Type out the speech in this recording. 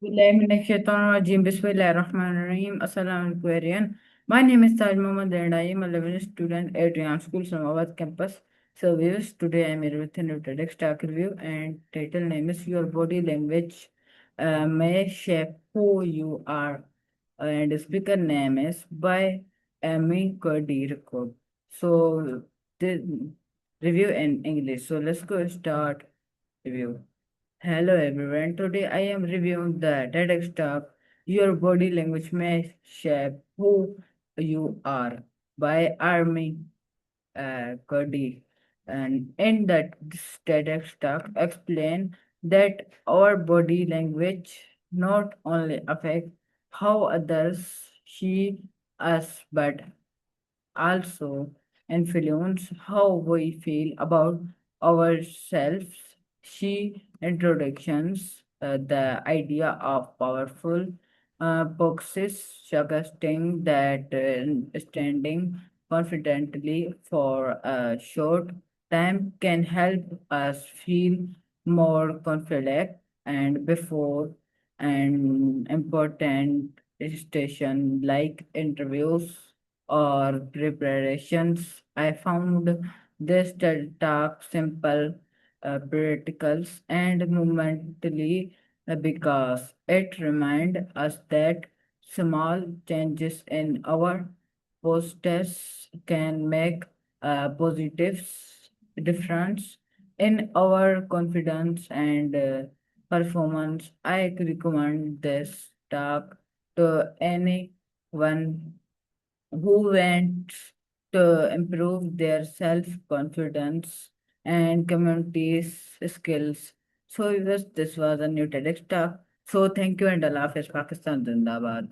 بالله من الشيطان الرجيم. بسم الله الرحمن الرحيم. Assalamu alaikum everyone. My name is Taj Mohammed and I am a 11th student at Ryan School, Islamabad campus. So viewers, today I am here with a new Tedx review and title name is Your Body Language May Shape Who You Are, and speaker name is by Amy Cuddy record. So the review in English. So let's go start review. Hello everyone, today I am reviewing the Tedx talk Your Body Language May Shape Who You Are by Army Cuddy. And in that this TEDx talk explain that our body language not only affect how others see us but also influence how we feel about ourselves. She introductions the idea of powerful boxes, suggesting that standing confidently for a short time can help us feel more confident and before an important station like interviews or preparations. I found this talk simple, practical, and momentally because it reminds us that small changes in our postures can make a positive difference in our confidence and performance. I recommend this talk to anyone who wants to improve their self confidence and communities skills. So, yes, this was a new TEDx talk. So, thank you and Allah Hafiz Pakistan Zindabad.